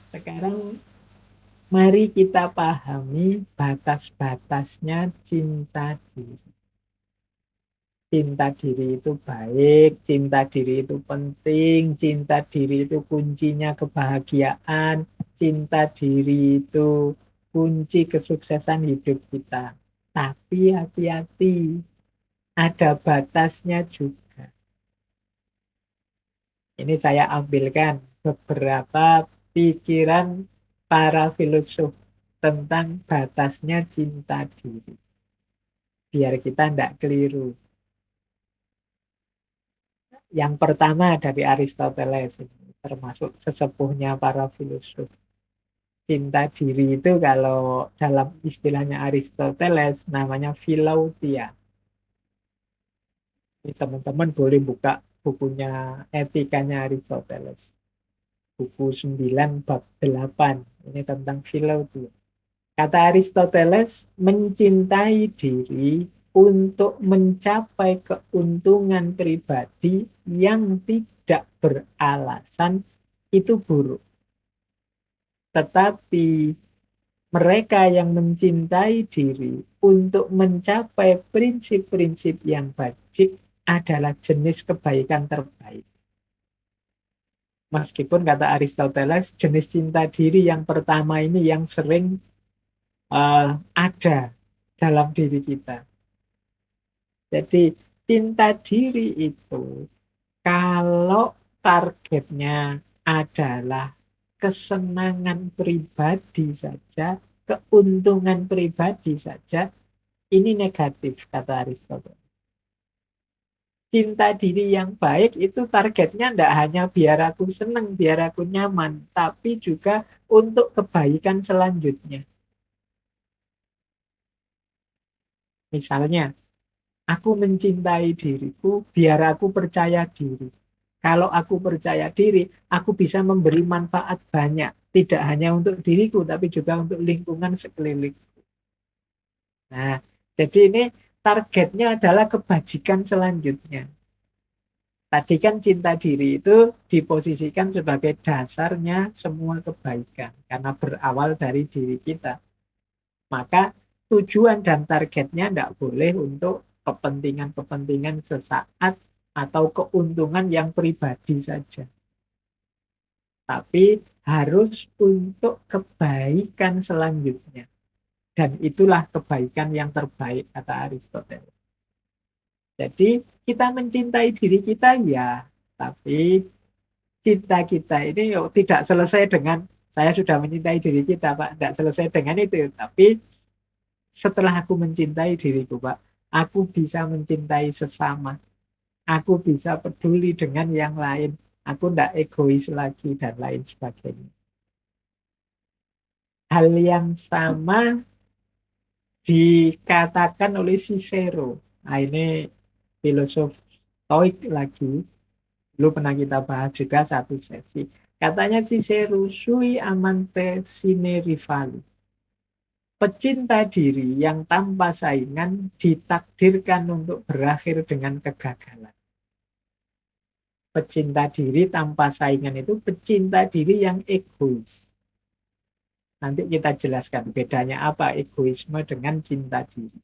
Sekarang mari kita pahami batas-batasnya cinta diri. Cinta diri itu baik, cinta diri itu penting, cinta diri itu kuncinya kebahagiaan, cinta diri itu kunci kesuksesan hidup kita. Tapi hati-hati, ada batasnya juga. Ini saya ambilkan beberapa pikiran para filosof tentang batasnya cinta diri. Biar kita tidak keliru. Yang pertama dari Aristoteles, termasuk sesepuhnya para filosof. Cinta diri itu kalau dalam istilahnya Aristoteles namanya philautia. Ini teman-teman boleh buka bukunya Etikanya Aristoteles. Buku 9 bab 8. Ini tentang philautia. Kata Aristoteles, mencintai diri untuk mencapai keuntungan pribadi yang tidak beralasan itu buruk. Tetapi mereka yang mencintai diri untuk mencapai prinsip-prinsip yang baik adalah jenis kebaikan terbaik. Meskipun kata Aristoteles, jenis cinta diri yang pertama ini yang sering ada dalam diri kita. Jadi cinta diri itu kalau targetnya adalah kesenangan pribadi saja, keuntungan pribadi saja, ini negatif kata Aristoteles. Cinta diri yang baik itu targetnya tidak hanya biar aku senang, biar aku nyaman, tapi juga untuk kebaikan selanjutnya. Misalnya, aku mencintai diriku biar aku percaya diri. Kalau aku percaya diri, aku bisa memberi manfaat banyak. Tidak hanya untuk diriku, tapi juga untuk lingkungan sekeliling. Nah, jadi ini targetnya adalah kebajikan selanjutnya. Tadi kan cinta diri itu diposisikan sebagai dasarnya semua kebaikan. Karena berawal dari diri kita. Maka tujuan dan targetnya tidak boleh untuk kepentingan-kepentingan sesaat atau keuntungan yang pribadi saja. Tapi harus untuk kebaikan selanjutnya. Dan itulah kebaikan yang terbaik, kata Aristoteles. Jadi kita mencintai diri kita ya, tapi cinta kita ini tidak selesai dengan saya sudah mencintai diri kita, Pak. Tidak selesai dengan itu. Tapi setelah aku mencintai diriku, Pak, aku bisa mencintai sesama. Aku bisa peduli dengan yang lain. Aku tidak egois lagi dan lain sebagainya. Hal yang sama dikatakan oleh Cicero. Nah, ini filosof Stoik lagi. Dulu pernah kita bahas juga satu sesi. Katanya Cicero, sui amante sine rivali. Pecinta diri yang tanpa saingan ditakdirkan untuk berakhir dengan kegagalan. Pecinta diri tanpa saingan itu pecinta diri yang egois. Nanti kita jelaskan bedanya apa egoisme dengan cinta diri.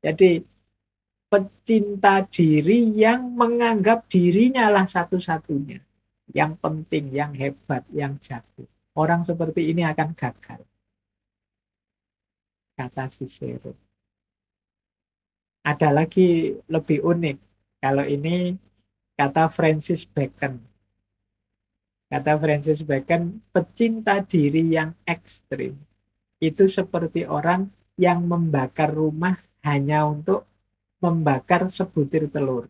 Jadi pecinta diri yang menganggap dirinya lah satu-satunya. Yang penting, yang hebat, yang jago. Orang seperti ini akan gagal. Kata Cicero. Ada lagi lebih unik. Kalau ini kata Francis Bacon. Kata Francis Bacon, pecinta diri yang ekstrim itu seperti orang yang membakar rumah hanya untuk membakar sebutir telur.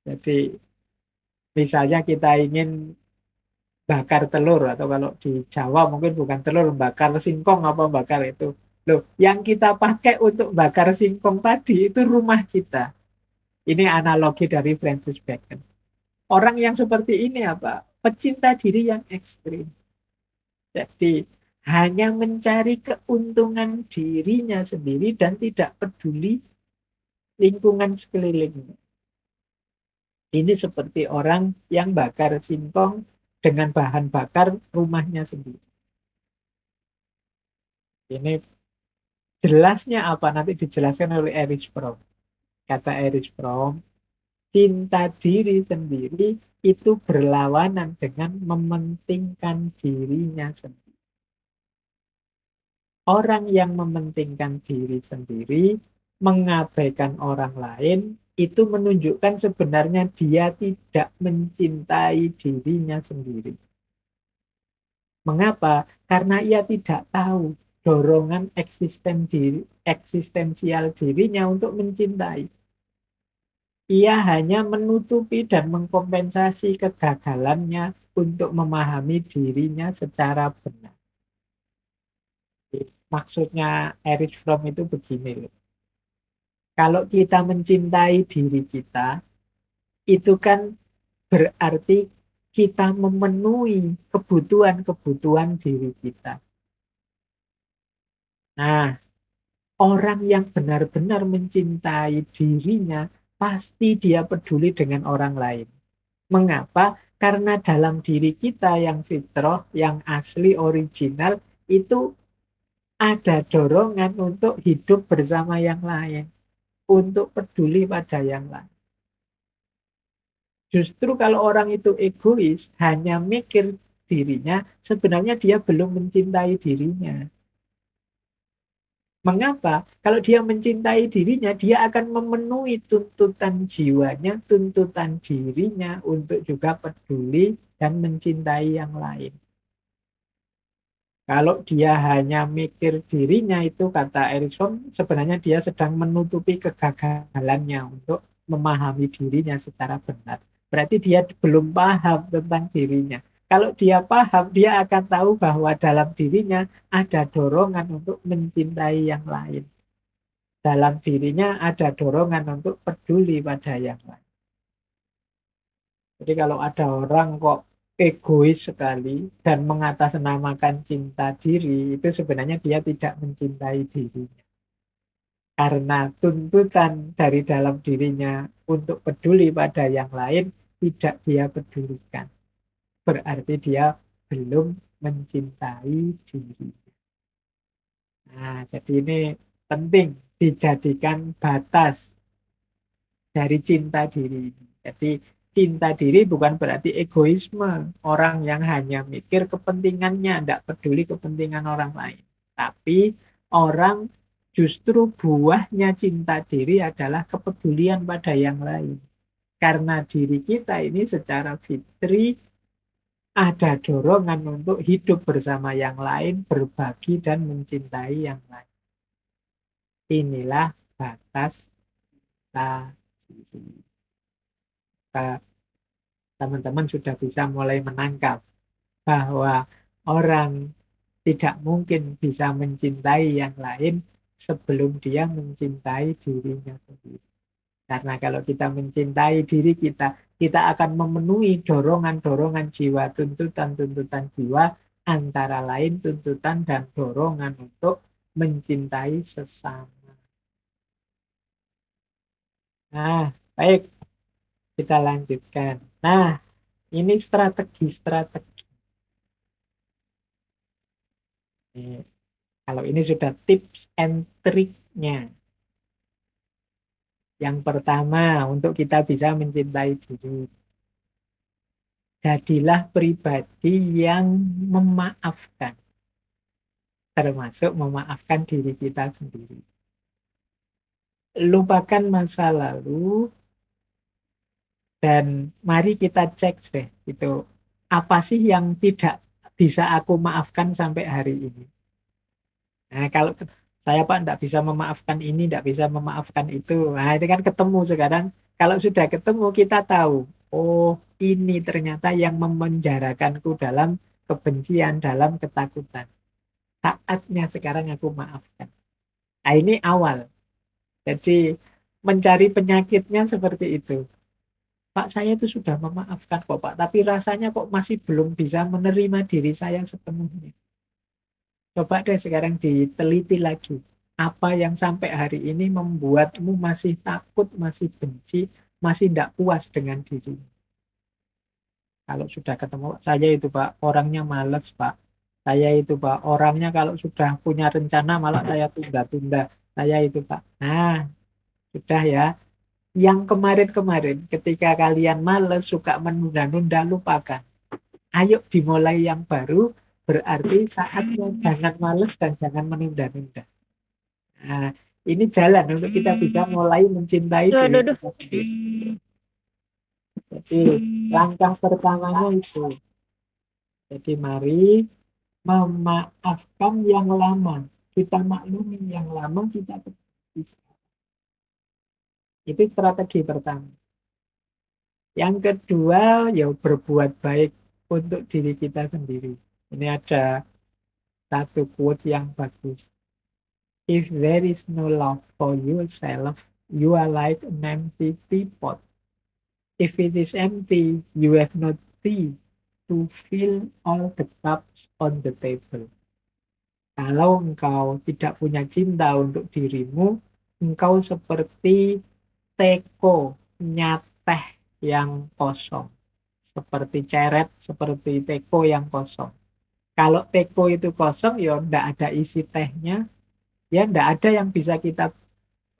Jadi misalnya kita ingin bakar telur atau kalau di Jawa mungkin bukan telur, bakar singkong apa bakar itu. Loh, yang kita pakai untuk bakar singkong tadi itu rumah kita. Ini analogi dari Francis Bacon. Orang yang seperti ini apa? Pecinta diri yang ekstrim. Jadi hanya mencari keuntungan dirinya sendiri dan tidak peduli lingkungan sekelilingnya. Ini seperti orang yang bakar singkong dengan bahan bakar rumahnya sendiri. Ini jelasnya apa? Nanti dijelaskan oleh Erich Fromm. Kata Erich Fromm, cinta diri sendiri itu berlawanan dengan mementingkan dirinya sendiri. Orang yang mementingkan diri sendiri, mengabaikan orang lain, itu menunjukkan sebenarnya dia tidak mencintai dirinya sendiri. Mengapa? Karena ia tidak tahu dorongan eksistensial dirinya untuk mencintai. Ia hanya menutupi dan mengkompensasi kegagalannya untuk memahami dirinya secara benar. Maksudnya Erich Fromm itu begini loh. Kalau kita mencintai diri kita, itu kan berarti kita memenuhi kebutuhan-kebutuhan diri kita. Nah, orang yang benar-benar mencintai dirinya, pasti dia peduli dengan orang lain. Mengapa? Karena dalam diri kita yang fitrah, yang asli, original, itu ada dorongan untuk hidup bersama yang lain, untuk peduli pada yang lain. Justru kalau orang itu egois, hanya mikir dirinya, sebenarnya dia belum mencintai dirinya. Mengapa? Kalau dia mencintai dirinya, dia akan memenuhi tuntutan jiwanya, tuntutan dirinya untuk juga peduli dan mencintai yang lain. Kalau dia hanya mikir dirinya, itu kata Erikson, sebenarnya dia sedang menutupi kegagalannya untuk memahami dirinya secara benar. Berarti dia belum paham tentang dirinya. Kalau dia paham, dia akan tahu bahwa dalam dirinya ada dorongan untuk mencintai yang lain. Dalam dirinya ada dorongan untuk peduli pada yang lain. Jadi kalau ada orang kok egois sekali dan mengatasnamakan cinta diri, itu sebenarnya dia tidak mencintai dirinya. Karena tuntutan dari dalam dirinya untuk peduli pada yang lain tidak dia pedulikan. Berarti dia belum mencintai diri. Nah, jadi ini penting dijadikan batas dari cinta diri. Jadi cinta diri bukan berarti egoisme. Orang yang hanya mikir kepentingannya, tidak peduli kepentingan orang lain. Tapi orang justru buahnya cinta diri adalah kepedulian pada yang lain. Karena diri kita ini secara fitri ada dorongan untuk hidup bersama yang lain, berbagi dan mencintai yang lain. Inilah batas cinta diri. Teman-teman sudah bisa mulai menangkap bahwa orang tidak mungkin bisa mencintai yang lain sebelum dia mencintai dirinya sendiri. Karena kalau kita mencintai diri kita, kita akan memenuhi dorongan-dorongan jiwa, tuntutan-tuntutan jiwa, antara lain tuntutan dan dorongan untuk mencintai sesama. Nah, baik, kita lanjutkan. Nah, ini strategi-strategi. Kalau ini sudah tips and triknya. Yang pertama, untuk kita bisa mencintai diri. Jadilah pribadi yang memaafkan. Termasuk memaafkan diri kita sendiri. Lupakan masa lalu dan mari kita cek deh itu apa sih yang tidak bisa aku maafkan sampai hari ini. Nah, kalau saya Pak tidak bisa memaafkan ini, tidak bisa memaafkan itu. Nah, itu kan ketemu sekarang. Kalau sudah ketemu, kita tahu, oh ini ternyata yang memenjarakanku dalam kebencian, dalam ketakutan. Saatnya sekarang aku maafkan. Nah, ini awal. Jadi mencari penyakitnya seperti itu. Pak, saya itu sudah memaafkan kok Pak, tapi rasanya kok masih belum bisa menerima diri saya sepenuhnya. Coba deh sekarang diteliti lagi. Apa yang sampai hari ini membuatmu masih takut, masih benci, masih tidak puas dengan diri. Kalau sudah ketemu, saya itu Pak, orangnya males Pak. Saya itu Pak, orangnya kalau sudah punya rencana malah saya tunda-tunda. Saya itu Pak. Nah, sudah ya. Yang kemarin-kemarin ketika kalian males, suka menunda-nunda, lupakan. Ayo dimulai yang baru, berarti saatnya jangan males dan jangan menunda-nunda. Nah, ini jalan untuk kita bisa mulai mencintai Aduh, diri aduh, aduh. kita sendiri. Jadi, langkah pertamanya itu. Jadi, mari memaafkan yang lama. Kita maklumi yang lama, kita perbaiki. Itu strategi pertama. Yang kedua, ya berbuat baik untuk diri kita sendiri. Ini ada satu quote yang bagus. If there is no love for yourself, you are like an empty teapot. If it is empty, you have no tea to fill all the cups on the table. Kalau engkau tidak punya cinta untuk dirimu, engkau seperti teko nyateh yang kosong. Seperti ceret, seperti teko yang kosong. Kalau teko itu kosong, ya enggak ada isi tehnya, ya enggak ada yang bisa kita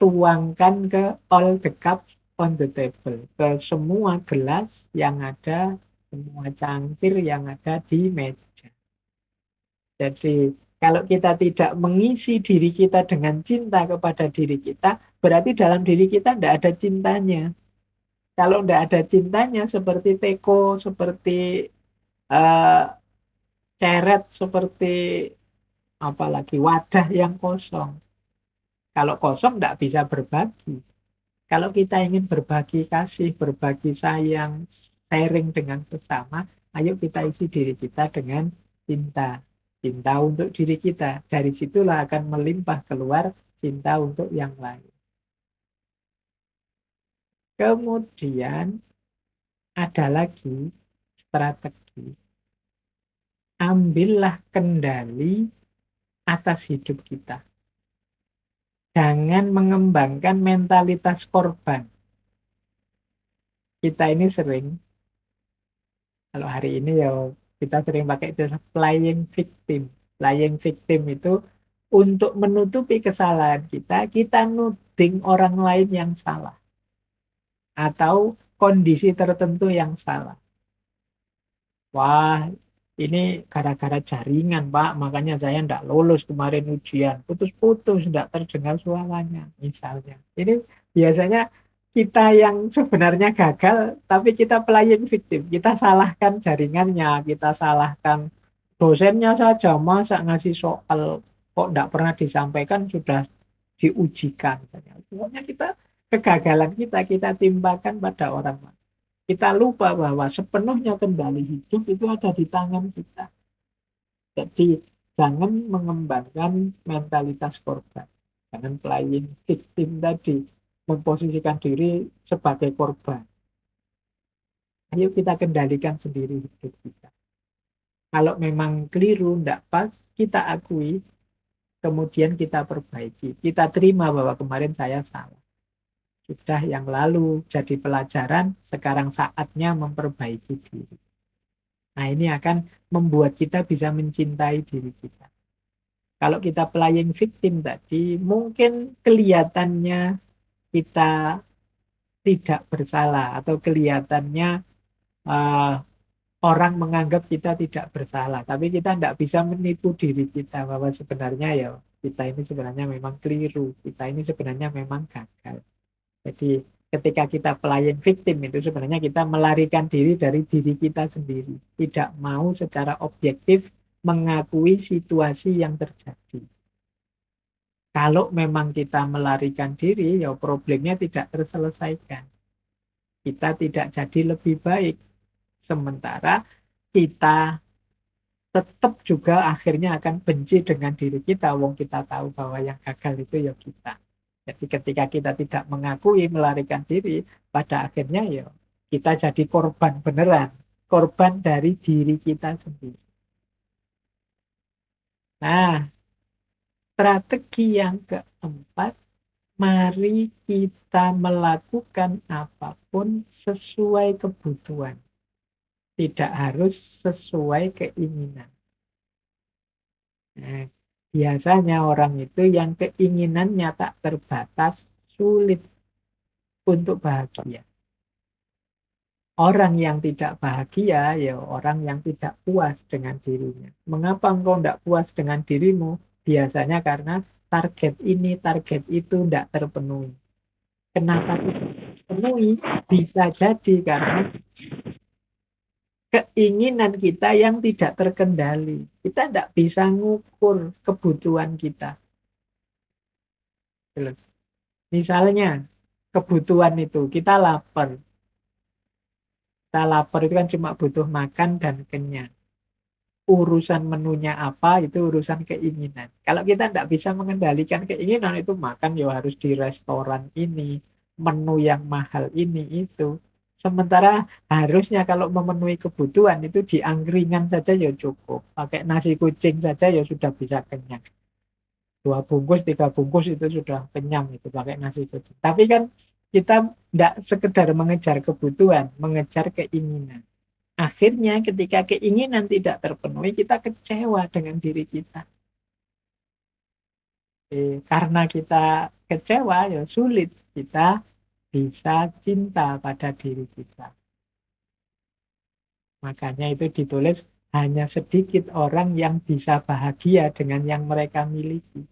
tuangkan ke all the cups on the table. Ke semua gelas yang ada, semua cangkir yang ada di meja. Jadi kalau kita tidak mengisi diri kita dengan cinta kepada diri kita, berarti dalam diri kita tidak ada cintanya. Kalau tidak ada cintanya, seperti teko, seperti eh, ceret, seperti apalagi wadah yang kosong. Kalau kosong tidak bisa berbagi. Kalau kita ingin berbagi kasih, berbagi sayang, sharing dengan sesama, ayo kita isi diri kita dengan cinta. Cinta untuk diri kita. Dari situlah akan melimpah keluar cinta untuk yang lain. Kemudian ada lagi strategi. Ambillah kendali atas hidup kita. Jangan mengembangkan mentalitas korban. Kita ini sering, kalau hari ini ya kita sering pakai istilah playing victim. Playing victim itu untuk menutupi kesalahan kita, kita nuding orang lain yang salah. Atau kondisi tertentu yang salah. Wah, ini gara-gara jaringan, Pak. Makanya saya tidak lulus kemarin ujian. Putus-putus, tidak terdengar suaranya, misalnya. Ini biasanya kita yang sebenarnya gagal, tapi kita playing victim. Kita salahkan jaringannya, kita salahkan dosennya saja. Masa ngasih soal kok tidak pernah disampaikan, sudah diujikan. Pokoknya kita, kegagalan kita timpakan pada orang lain. Kita lupa bahwa sepenuhnya kendali hidup itu ada di tangan kita. Jadi jangan mengembangkan mentalitas korban. Jangan playing victim tadi, memposisikan diri sebagai korban. Ayo kita kendalikan sendiri hidup kita. Kalau memang keliru, tidak pas, kita akui, kemudian kita perbaiki. Kita terima bahwa kemarin saya salah. Sudah yang lalu jadi pelajaran, sekarang saatnya memperbaiki diri. Nah, ini akan membuat kita bisa mencintai diri kita. Kalau kita playing victim tadi, mungkin kelihatannya kita tidak bersalah atau kelihatannya uh, orang menganggap kita tidak bersalah. Tapi kita tidak bisa menipu diri kita bahwa sebenarnya ya kita ini sebenarnya memang keliru. Kita ini sebenarnya memang gagal. Jadi ketika kita playing victim itu sebenarnya kita melarikan diri dari diri kita sendiri. Tidak mau secara objektif mengakui situasi yang terjadi. Kalau memang kita melarikan diri, ya problemnya tidak terselesaikan. Kita tidak jadi lebih baik. Sementara kita tetap juga akhirnya akan benci dengan diri kita. Wong kita tahu bahwa yang gagal itu ya kita. Jadi ketika kita tidak mengakui, melarikan diri, pada akhirnya ya kita jadi korban beneran. Korban dari diri kita sendiri. Nah, strategi yang keempat, mari kita melakukan apapun sesuai kebutuhan. tidak harus sesuai keinginan. Nah, biasanya orang itu yang keinginannya tak terbatas, sulit untuk bahagia. Orang yang tidak bahagia, ya orang yang tidak puas dengan dirinya. Mengapa engkau tidak puas dengan dirimu? Biasanya karena target ini, target itu tidak terpenuhi. Kenapa tidak terpenuhi? Bisa jadi karena keinginan kita yang tidak terkendali. Kita tidak bisa ngukur kebutuhan kita. Misalnya, kebutuhan itu, kita lapar itu kan cuma butuh makan dan kenyang. Urusan menunya apa, itu urusan keinginan. Kalau kita tidak bisa mengendalikan keinginan, itu makan ya harus di restoran ini, menu yang mahal ini, itu. Sementara harusnya kalau memenuhi kebutuhan, itu di angkringan saja ya cukup. Pakai nasi kucing saja ya sudah bisa kenyang. 2 bungkus, 3 bungkus itu sudah kenyang itu pakai nasi kucing. Tapi kan kita tidak sekedar mengejar kebutuhan, mengejar keinginan. Akhirnya ketika keinginan tidak terpenuhi, kita kecewa dengan diri kita. Karena kita kecewa, ya sulit kita bisa cinta pada diri kita. Makanya itu ditulis hanya sedikit orang yang bisa bahagia dengan yang mereka miliki.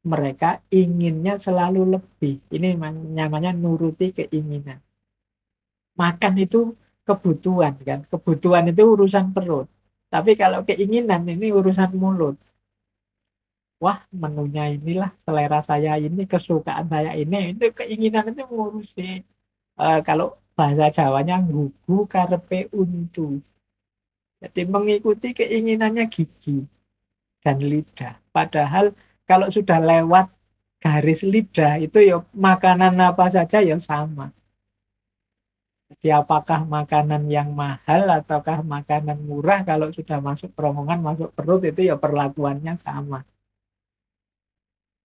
Mereka inginnya selalu lebih. Ini namanya nuruti keinginan. Makan itu kebutuhan kan. Kebutuhan itu urusan perut. Tapi kalau keinginan ini urusan mulut. Wah, menunya inilah selera saya ini, kesukaan saya ini. Itu keinginan itu ngurusi. Kalau bahasa Jawanya nggugu karepe untu. Jadi mengikuti keinginannya gigi dan lidah. Padahal kalau sudah lewat garis lidah itu ya makanan apa saja ya sama. Jadi apakah makanan yang mahal ataukah makanan murah, kalau sudah masuk kerongkongan, masuk perut itu ya perlakuannya sama.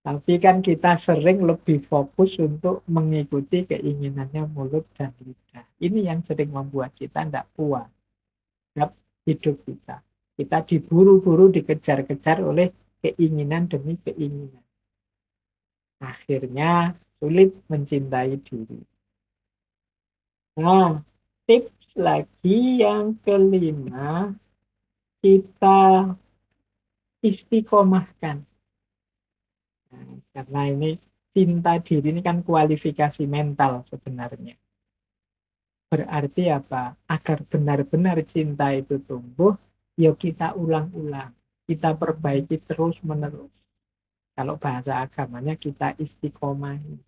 Tapi kan kita sering lebih fokus untuk mengikuti keinginannya mulut dan lidah. Ini yang sering membuat kita tidak puas terhadap hidup kita. Kita diburu-buru, dikejar-kejar oleh keinginan demi keinginan. Akhirnya sulit mencintai diri. Nah, tips lagi yang kelima, kita istiqomahkan. Nah, karena ini cinta diri ini kan kualifikasi mental sebenarnya. Berarti apa? Agar benar-benar cinta itu tumbuh, yuk kita ulang-ulang. Kita perbaiki terus-menerus. Kalau bahasa agamanya kita istiqomahi.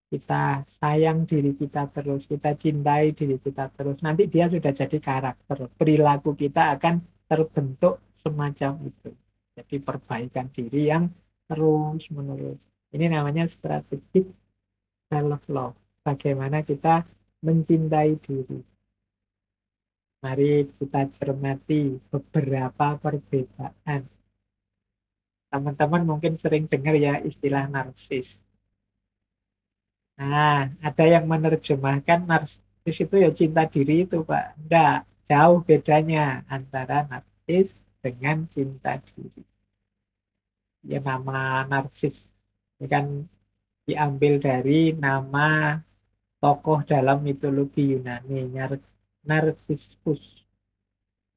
Kita sayang diri kita terus, kita cintai diri kita terus. Nanti dia sudah jadi karakter. Perilaku kita akan terbentuk semacam itu. Jadi perbaikan diri yang terus-menerus. Ini namanya strategic self-love. Bagaimana kita mencintai diri. Mari kita cermati beberapa perbedaan. Teman-teman mungkin sering dengar ya istilah narsis. Nah, ada yang menerjemahkan narsis itu ya cinta diri itu, Pak. Enggak, jauh bedanya antara narsis dengan cinta diri. Ya nama narsis ini kan diambil dari nama tokoh dalam mitologi Yunani, Narsissus.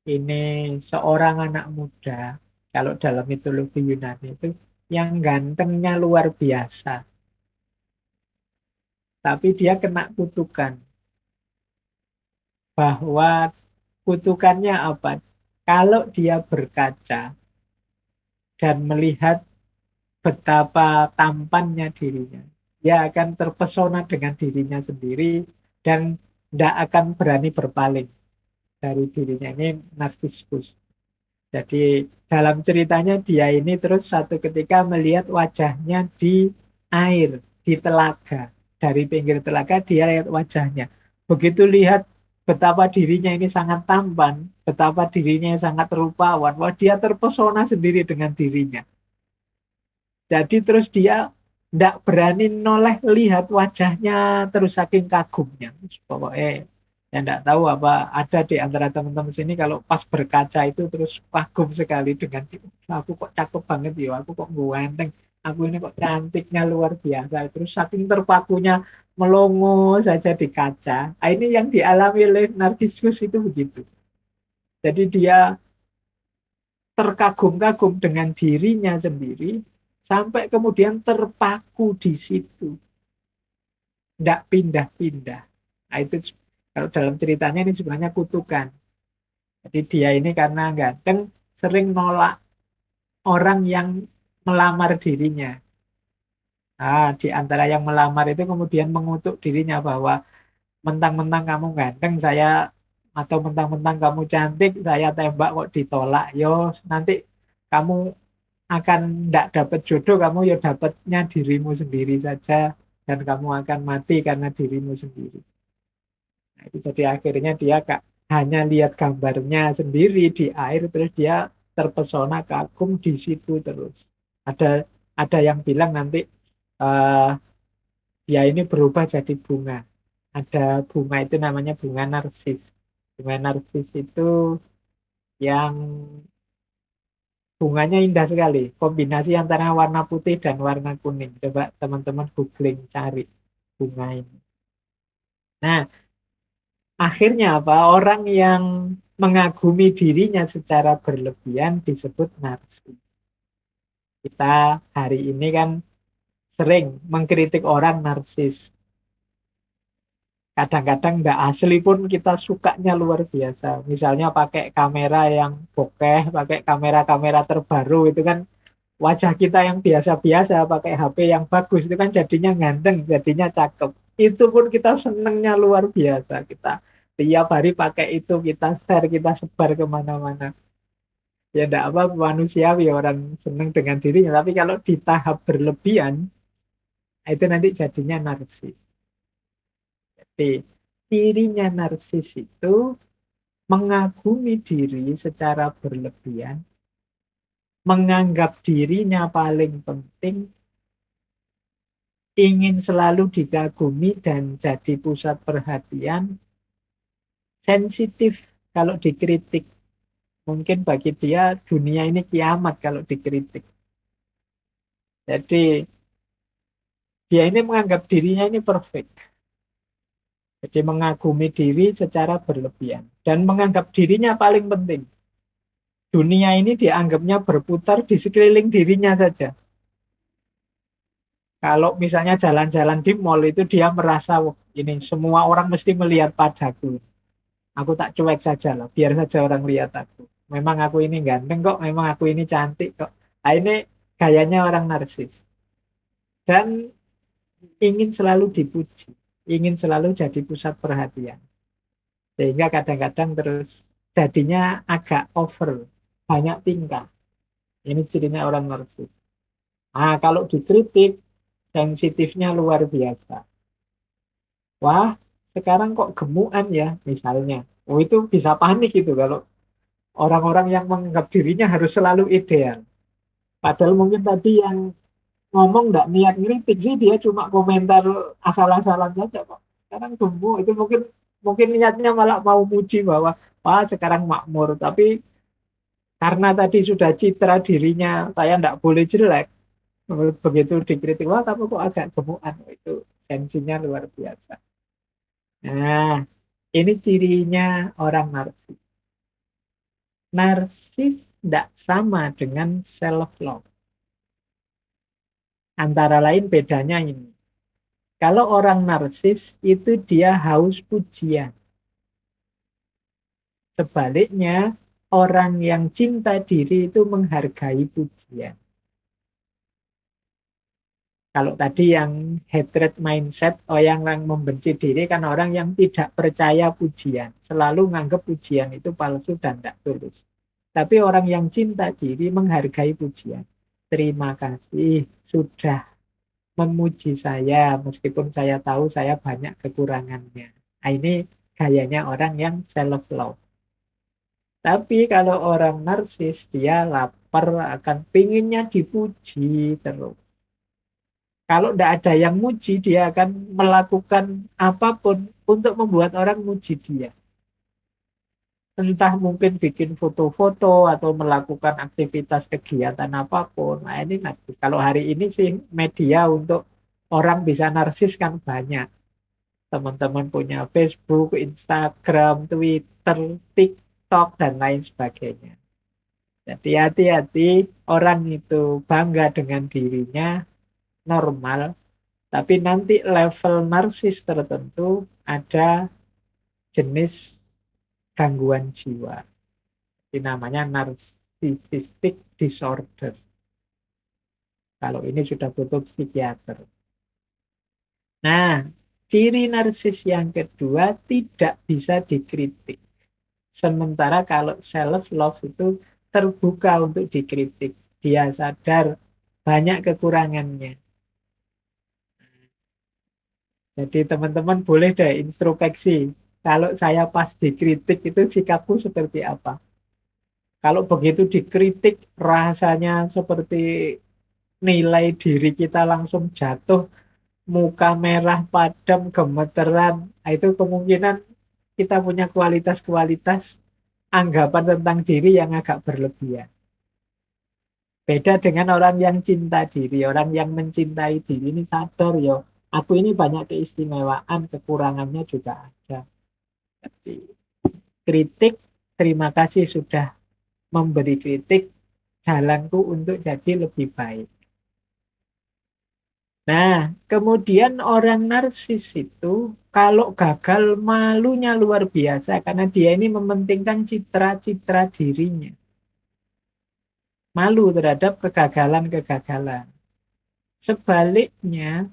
Ini seorang anak muda, kalau dalam mitologi Yunani itu, yang gantengnya luar biasa. Tapi dia kena kutukan. Bahwa kutukannya apa? Kalau dia berkaca dan melihat betapa tampannya dirinya, dia akan terpesona dengan dirinya sendiri dan tidak akan berani berpaling dari dirinya. Ini narsissus. Jadi dalam ceritanya dia ini terus satu ketika melihat wajahnya di air, di telaga. Dari pinggir telaga dia lihat wajahnya. Begitu lihat betapa dirinya ini sangat tampan, betapa dirinya sangat rupawan, wah dia terpesona sendiri dengan dirinya. Jadi terus dia tidak berani noleh lihat wajahnya terus saking kagumnya. Pokoknya Ya enggak tahu apa ada di antara teman-teman sini kalau pas berkaca itu terus kagum sekali dengan aku kok cakep banget ya, aku kok ganteng, aku ini kok cantiknya luar biasa. Terus saking terpakunya melongo saja di kaca. Nah, ini yang dialami oleh Narcissus itu begitu. Jadi dia terkagum-kagum dengan dirinya sendiri sampai kemudian terpaku di situ, tidak pindah-pindah. Nah, itu kalau dalam ceritanya ini sebenarnya kutukan. Jadi dia ini karena ganteng sering nolak orang yang melamar dirinya. Nah, di antara yang melamar itu kemudian mengutuk dirinya bahwa mentang-mentang kamu ganteng, saya atau mentang-mentang kamu cantik, saya tembak kok ditolak. Yo, nanti kamu akan tidak dapat jodoh, kamu ya dapatnya dirimu sendiri saja dan kamu akan mati karena dirimu sendiri. Nah, itu jadi akhirnya dia hanya lihat gambarnya sendiri di air terus dia terpesona kagum di situ terus. Ada ada yang bilang nanti eh, dia ini berubah jadi bunga. Ada bunga itu namanya bunga narsis. Bunga narsis itu yang bunganya indah sekali. Kombinasi antara warna putih dan warna kuning. Coba teman-teman googling cari bunga ini. Nah, akhirnya apa? Orang yang mengagumi dirinya secara berlebihan disebut narsis. Kita hari ini kan sering mengkritik orang narsis. Kadang-kadang nggak asli pun kita sukanya luar biasa. Misalnya pakai kamera yang bokeh, pakai kamera-kamera terbaru itu kan wajah kita yang biasa-biasa pakai HP yang bagus itu kan jadinya ganteng, jadinya cakep. Itu pun kita senengnya luar biasa. Kita tiap hari pakai itu, kita share, kita sebar kemana-mana. Ya enggak apa manusiawi orang seneng dengan dirinya. Tapi kalau di tahap berlebihan, itu nanti jadinya narsis. Jadi dirinya narsis itu mengagumi diri secara berlebihan, menganggap dirinya paling penting, ingin selalu dikagumi dan jadi pusat perhatian, sensitif kalau dikritik. Mungkin bagi dia dunia ini kiamat kalau dikritik. Jadi dia ini menganggap dirinya ini perfect. Jadi mengagumi diri secara berlebihan. Dan menganggap dirinya paling penting. Dunia ini dianggapnya berputar di sekeliling dirinya saja. Kalau misalnya jalan-jalan di mall itu dia merasa, "Wah, ini semua orang mesti melihat padaku. Aku tak cuek saja lah, biar saja orang lihat aku. Memang aku ini ganteng kok, memang aku ini cantik kok." Nah, ini gayanya orang narsis. Dan ingin selalu dipuji, ingin selalu jadi pusat perhatian. Sehingga kadang-kadang terus jadinya agak over, banyak tingkah. Ini cirinya orang narsis. Nah, kalau dikritik, sensitifnya luar biasa. Wah, sekarang kok gemukan ya, misalnya. Oh, itu bisa panik itu kalau orang-orang yang menganggap dirinya harus selalu ideal. Padahal mungkin tadi yang ngomong nggak niat ngeritik sih, dia cuma komentar asal-asalan saja kok. Sekarang gemuk, itu mungkin mungkin niatnya malah mau muji bahwa, wah sekarang makmur. Tapi karena tadi sudah citra dirinya, saya nggak boleh jelek. Begitu dikritik, wah kamu kok agak gemukan. Itu tensinya luar biasa. Nah, ini cirinya orang narsis. Narsis tidak sama dengan self-love. Antara lain bedanya ini. Kalau orang narsis itu dia haus pujian. Sebaliknya, orang yang cinta diri itu menghargai pujian. Kalau tadi yang hatred mindset, orang yang membenci diri kan orang yang tidak percaya pujian. Selalu menganggap pujian itu palsu dan tidak tulus. Tapi orang yang cinta diri menghargai pujian. Terima kasih sudah memuji saya meskipun saya tahu saya banyak kekurangannya. Nah, ini gayanya orang yang self love. Tapi kalau orang narsis dia lapar akan pinginnya dipuji terus. Kalau tidak ada yang muji, dia akan melakukan apapun untuk membuat orang muji dia. Entah mungkin bikin foto-foto atau melakukan aktivitas kegiatan apapun. Nah ini nanti. Kalau hari ini sih media untuk orang bisa narsis kan banyak. Teman-teman punya Facebook, Instagram, Twitter, TikTok, dan lain sebagainya. Jadi hati-hati, orang itu bangga dengan dirinya, normal. Tapi nanti level narsis tertentu ada jenis gangguan jiwa. Ini namanya narcissistic disorder. Kalau ini sudah butuh psikiater. Nah, ciri narsis yang kedua tidak bisa dikritik. Sementara kalau self love itu terbuka untuk dikritik. Dia sadar banyak kekurangannya. Jadi teman-teman boleh deh introspeksi. Kalau saya pas dikritik itu sikapku seperti apa? Kalau begitu dikritik rasanya seperti nilai diri kita langsung jatuh, muka merah padam, gemeteran. Nah, itu kemungkinan kita punya kualitas-kualitas anggapan tentang diri yang agak berlebihan. Beda dengan orang yang cinta diri, orang yang mencintai diri ini sadar yo, aku ini banyak keistimewaan, kekurangannya juga ada. Jadi kritik, terima kasih sudah memberi kritik, jalanku untuk jadi lebih baik. Nah, kemudian orang narsis itu kalau gagal malunya luar biasa karena dia ini mementingkan citra-citra dirinya. Malu terhadap kegagalan-kegagalan. Sebaliknya,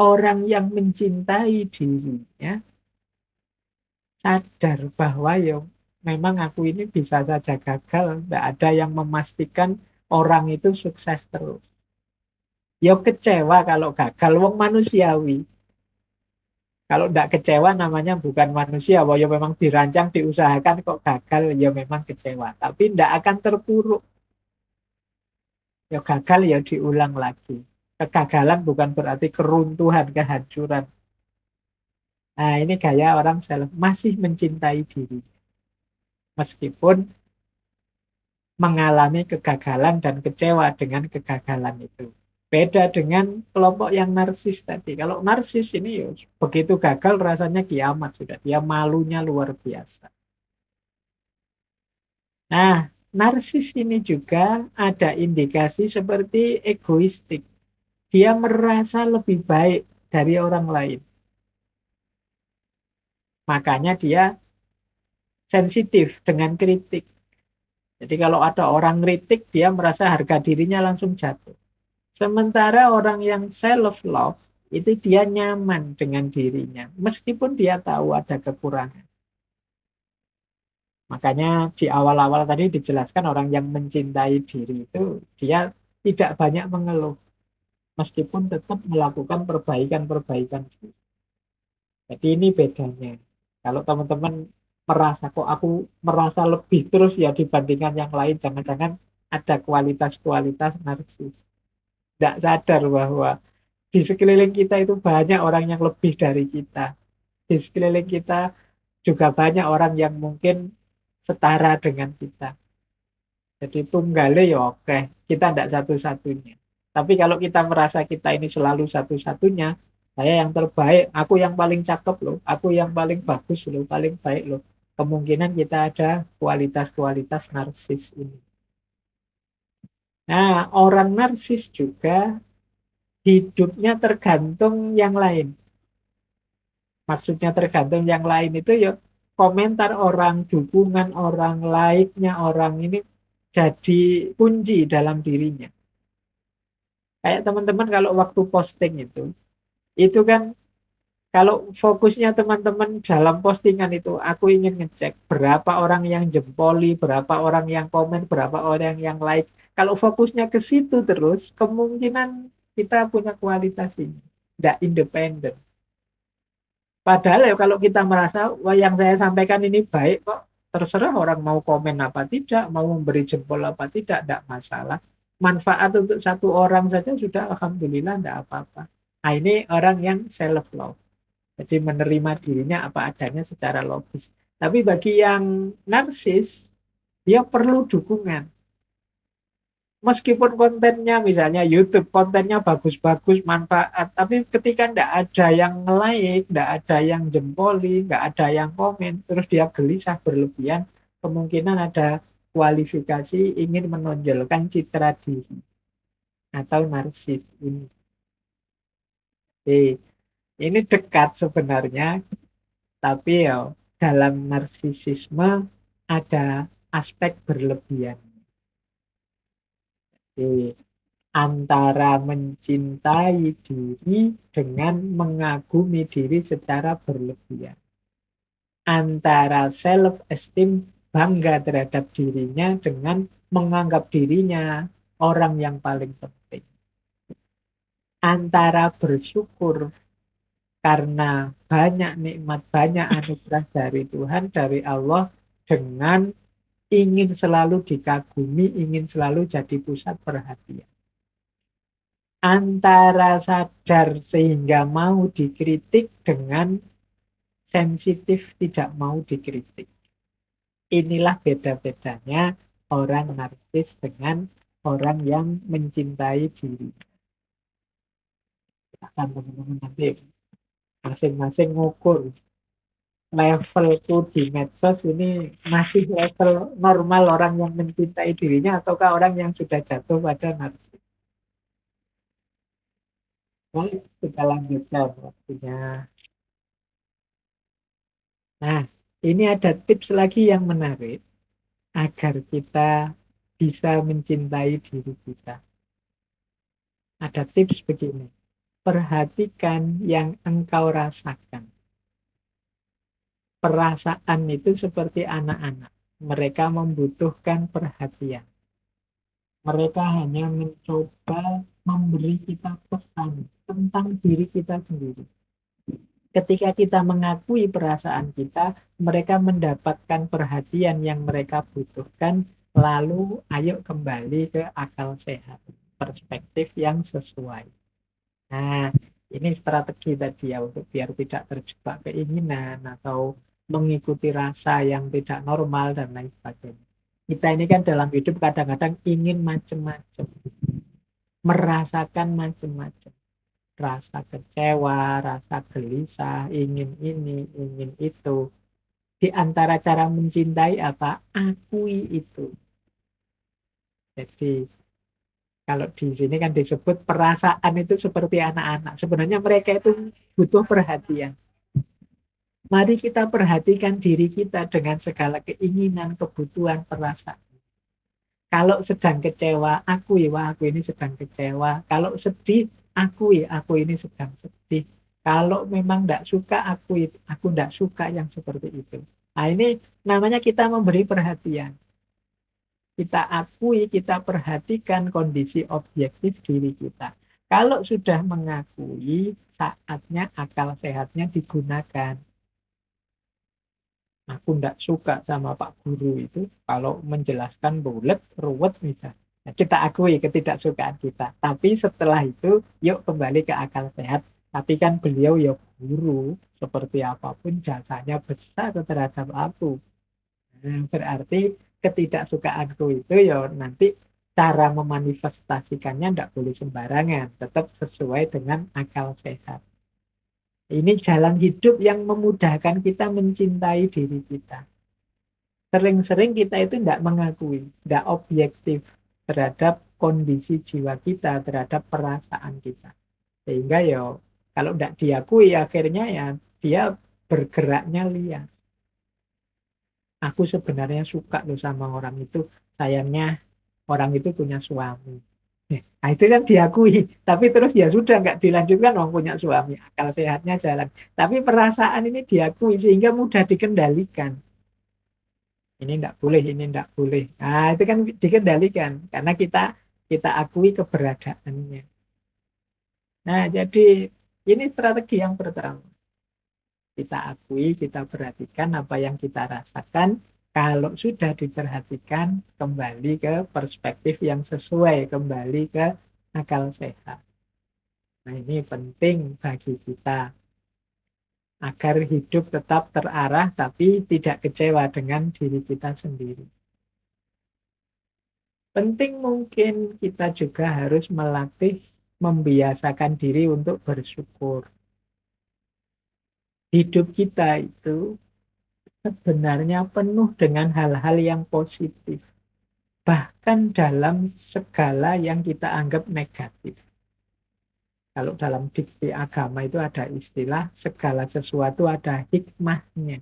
orang yang mencintai dirinya sadar bahwa ya memang aku ini bisa saja gagal, tidak ada yang memastikan orang itu sukses terus. Ya kecewa kalau gagal, wong manusiawi. Kalau tidak kecewa namanya bukan manusia. Wah, ya memang dirancang, diusahakan kok gagal, ya memang kecewa. Tapi tidak akan terpuruk. Ya gagal ya diulang lagi. Kegagalan bukan berarti keruntuhan, kehancuran. Nah, ini gaya orang self masih mencintai diri. Meskipun mengalami kegagalan dan kecewa dengan kegagalan itu. Beda dengan kelompok yang narsis tadi. Kalau narsis ini ya, begitu gagal rasanya kiamat sudah. Dia malunya luar biasa. Nah, narsis ini juga ada indikasi seperti egoistik. Dia merasa lebih baik dari orang lain. Makanya dia sensitif dengan kritik. Jadi kalau ada orang kritik, dia merasa harga dirinya langsung jatuh. Sementara orang yang self love itu dia nyaman dengan dirinya, meskipun dia tahu ada kekurangan. Makanya di awal-awal tadi dijelaskan orang yang mencintai diri itu dia tidak banyak mengeluh, meskipun tetap melakukan perbaikan-perbaikan. Jadi ini bedanya. Kalau teman-teman merasa kok aku merasa lebih terus ya dibandingkan yang lain, jangan-jangan ada kualitas-kualitas narsis. Tidak sadar bahwa di sekeliling kita itu banyak orang yang lebih dari kita. Di sekeliling kita juga banyak orang yang mungkin setara dengan kita. Jadi tunggale ya oke, kita tidak satu-satunya. Tapi kalau kita merasa kita ini selalu satu-satunya, saya yang terbaik, aku yang paling cakep loh, aku yang paling bagus loh, paling baik loh. Kemungkinan kita ada kualitas-kualitas narsis ini. Nah, orang narsis juga hidupnya tergantung yang lain. Maksudnya tergantung yang lain itu ya komentar orang, dukungan orang, like-nya orang ini jadi kunci dalam dirinya. Kayak teman-teman kalau waktu posting itu kan kalau fokusnya teman-teman dalam postingan itu, aku ingin ngecek berapa orang yang jempoli, berapa orang yang komen, berapa orang yang like. Kalau fokusnya ke situ terus, kemungkinan kita punya kualitas ini, tidak independen. Padahal ya kalau kita merasa, wah yang saya sampaikan ini baik kok, terserah orang mau komen apa tidak, mau memberi jempol apa tidak masalah. Manfaat untuk satu orang saja sudah alhamdulillah tidak apa-apa. Nah, ini orang yang self love. Jadi menerima dirinya apa adanya secara logis. Tapi bagi yang narsis, dia perlu dukungan. Meskipun kontennya misalnya YouTube, kontennya bagus-bagus, manfaat, tapi ketika nggak ada yang like, nggak ada yang jempoli, nggak ada yang komen, terus dia gelisah berlebihan, kemungkinan ada kualifikasi ingin menonjolkan citra diri atau narsis ini. Jadi, ini dekat sebenarnya, tapi ya dalam narsisisme ada aspek berlebihan. Jadi, antara mencintai diri dengan mengagumi diri secara berlebihan. Antara self esteem, bangga terhadap dirinya dengan menganggap dirinya orang yang paling penting. Antara bersyukur karena banyak nikmat, banyak anugerah dari Tuhan, dari Allah, dengan ingin selalu dikagumi, ingin selalu jadi pusat perhatian. Antara sadar sehingga mau dikritik dengan sensitif tidak mau dikritik. Inilah beda-bedanya orang narsis dengan orang yang mencintai diri. Akan teman-teman nanti masing-masing ngukur levelku di medsos ini masih level normal orang yang mencintai dirinya ataukah orang yang sudah jatuh pada narsis. Baik, kita lanjutkan waktunya. Nah, ini ada tips lagi yang menarik agar kita bisa mencintai diri kita. Ada tips begini, perhatikan yang engkau rasakan. Perasaan itu seperti anak-anak. Mereka membutuhkan perhatian. Mereka hanya mencoba memberi kita pesan tentang diri kita sendiri. Ketika kita mengakui perasaan kita, mereka mendapatkan perhatian yang mereka butuhkan, lalu ayo kembali ke akal sehat, perspektif yang sesuai. Nah, ini strategi tadi ya untuk biar tidak terjebak keinginan atau mengikuti rasa yang tidak normal dan lain sebagainya. Kita ini kan dalam hidup kadang-kadang ingin macam-macam, merasakan macam-macam. Rasa kecewa, rasa gelisah, ingin ini, ingin itu. Di antara cara mencintai apa? Akui itu. Jadi kalau di sini kan disebut perasaan itu seperti anak-anak. Sebenarnya mereka itu butuh perhatian. Mari kita perhatikan diri kita dengan segala keinginan, kebutuhan, perasaan. Kalau sedang kecewa, akui, wah aku ini sedang kecewa. Kalau sedih, akui, aku ini sedang sedih. Kalau memang tidak suka, akui, aku tidak suka yang seperti itu. Nah ini namanya kita memberi perhatian. Kita akui, kita perhatikan kondisi objektif diri kita. Kalau sudah mengakui, saatnya akal sehatnya digunakan. Aku tidak suka sama Pak Guru itu kalau menjelaskan bulat, ruwet misalnya. Nah, kita akui ketidaksukaan kita. Tapi setelah itu, yuk kembali ke akal sehat. Tapi kan beliau ya guru, seperti apapun jasanya besar terhadap aku. Nah, berarti ketidaksukaanku itu ya nanti cara memanifestasikannya tidak boleh sembarangan. Tetap sesuai dengan akal sehat. Ini jalan hidup yang memudahkan kita mencintai diri kita. Sering-sering kita itu tidak mengakui, tidak objektif terhadap kondisi jiwa kita, terhadap perasaan kita. Sehingga ya kalau tidak diakui akhirnya ya dia bergeraknya liar. Aku sebenarnya suka loh sama orang itu, sayangnya orang itu punya suami. Nah itu kan diakui, tapi terus ya sudah nggak dilanjutkan orang punya suami, akal sehatnya jalan. Tapi perasaan ini diakui sehingga mudah dikendalikan. Ini enggak boleh, ini enggak boleh. Nah, itu kan dikendalikan karena kita akui keberadaannya. Nah, jadi ini strategi yang pertama. Kita akui, kita perhatikan apa yang kita rasakan. Kalau sudah diperhatikan, kembali ke perspektif yang sesuai, kembali ke akal sehat. Nah, ini penting bagi kita agar hidup tetap terarah tapi tidak kecewa dengan diri kita sendiri. Penting mungkin kita juga harus melatih membiasakan diri untuk bersyukur. Hidup kita itu sebenarnya penuh dengan hal-hal yang positif. Bahkan dalam segala yang kita anggap negatif. Kalau dalam diksi agama itu ada istilah segala sesuatu ada hikmahnya.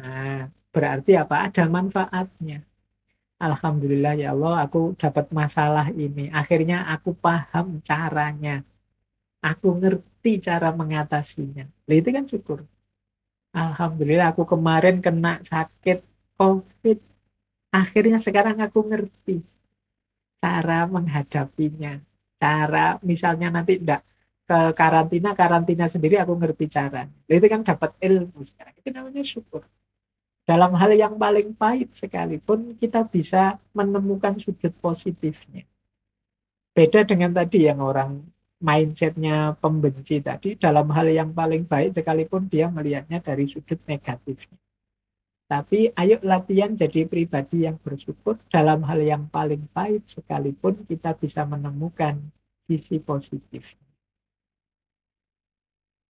Nah, berarti apa? Ada manfaatnya. Alhamdulillah ya Allah, aku dapat masalah ini. Akhirnya aku paham caranya. Aku ngerti cara mengatasinya. Nah, itu kan syukur. Alhamdulillah aku kemarin kena sakit COVID. Akhirnya sekarang aku ngerti cara menghadapinya. Cara misalnya nanti enggak ke karantina, karantina sendiri aku ngerti cara. Itu kan dapat ilmu sekarang. Itu namanya syukur. Dalam hal yang paling pahit sekalipun kita bisa menemukan sudut positifnya. Beda dengan tadi yang orang mindsetnya pembenci tadi, dalam hal yang paling baik sekalipun dia melihatnya dari sudut negatifnya. Tapi ayo latihan jadi pribadi yang bersyukur dalam hal yang paling pahit sekalipun kita bisa menemukan sisi positif.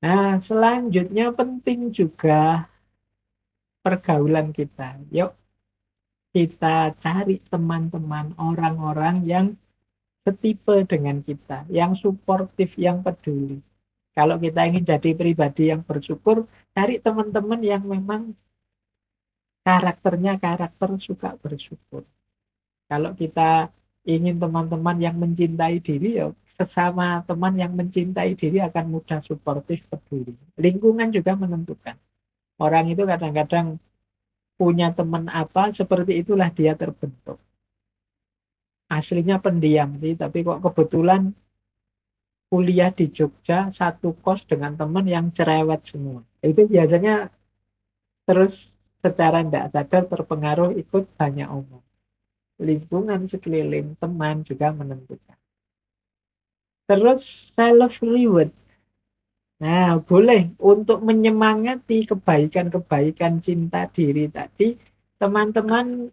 Nah, selanjutnya penting juga pergaulan kita. Yuk kita cari teman-teman orang-orang yang setipe dengan kita, yang suportif, yang peduli. Kalau kita ingin jadi pribadi yang bersyukur, cari teman-teman yang memang karakternya karakter suka bersyukur. Kalau kita ingin teman-teman yang mencintai diri, ya sesama teman yang mencintai diri akan mudah suportif, peduli. Lingkungan juga menentukan. Orang itu kadang-kadang punya teman apa, seperti itulah dia terbentuk. Aslinya pendiam sih, tapi kok kebetulan kuliah di Jogja, satu kos dengan teman yang cerewet semua. Itu biasanya terus secara tidak sadar terpengaruh ikut banyak omong. Lingkungan sekeliling, teman juga menentukan. Terus self reward. Nah, boleh untuk menyemangati kebaikan-kebaikan cinta diri tadi, teman-teman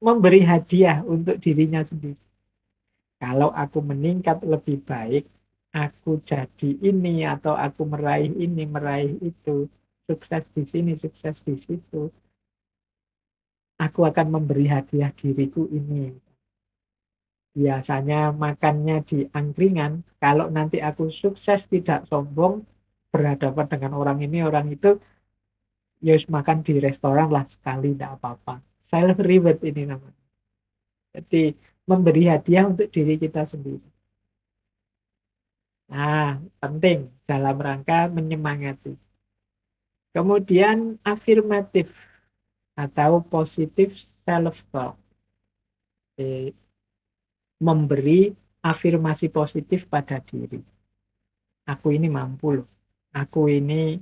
memberi hadiah untuk dirinya sendiri. Kalau aku meningkat lebih baik, aku jadi ini atau aku meraih ini, meraih itu, sukses di sini, sukses di situ, aku akan memberi hadiah diriku ini. Biasanya makannya di angkringan, kalau nanti aku sukses tidak sombong, berhadapan dengan orang ini, orang itu, ya makan di restoran lah sekali, tidak apa-apa. Self reward ini namanya. Jadi memberi hadiah untuk diri kita sendiri. Nah, penting dalam rangka menyemangati. Kemudian afirmatif atau positif self-talk. Memberi afirmasi positif pada diri. Aku ini mampu loh. Aku ini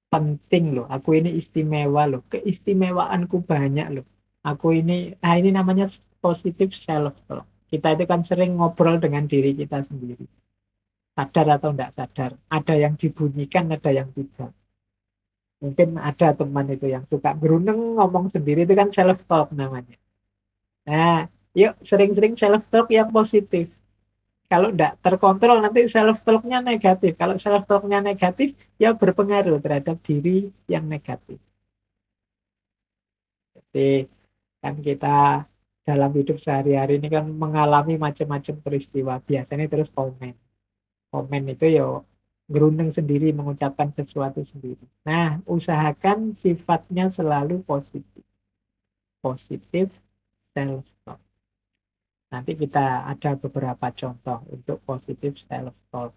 penting loh. Aku ini istimewa loh. Keistimewaanku banyak loh. Aku ini, nah ini namanya positif self-talk. Kita itu kan sering ngobrol dengan diri kita sendiri. Sadar atau tidak sadar. Ada yang dibunyikan, ada yang tidak. Mungkin ada teman itu yang suka berundeng ngomong sendiri, itu kan self talk namanya. Nah, yuk sering-sering self talk yang positif. Kalau tidak terkontrol nanti self talknya negatif. Kalau self talknya negatif, ya berpengaruh terhadap diri yang negatif. Jadi kan kita dalam hidup sehari-hari ini kan mengalami macam-macam peristiwa. Biasanya terus komen. Komen itu ya gerundeng sendiri, mengucapkan sesuatu sendiri. Nah, usahakan sifatnya selalu positif. Positif self-talk. Nanti kita ada beberapa contoh untuk positif self-talk.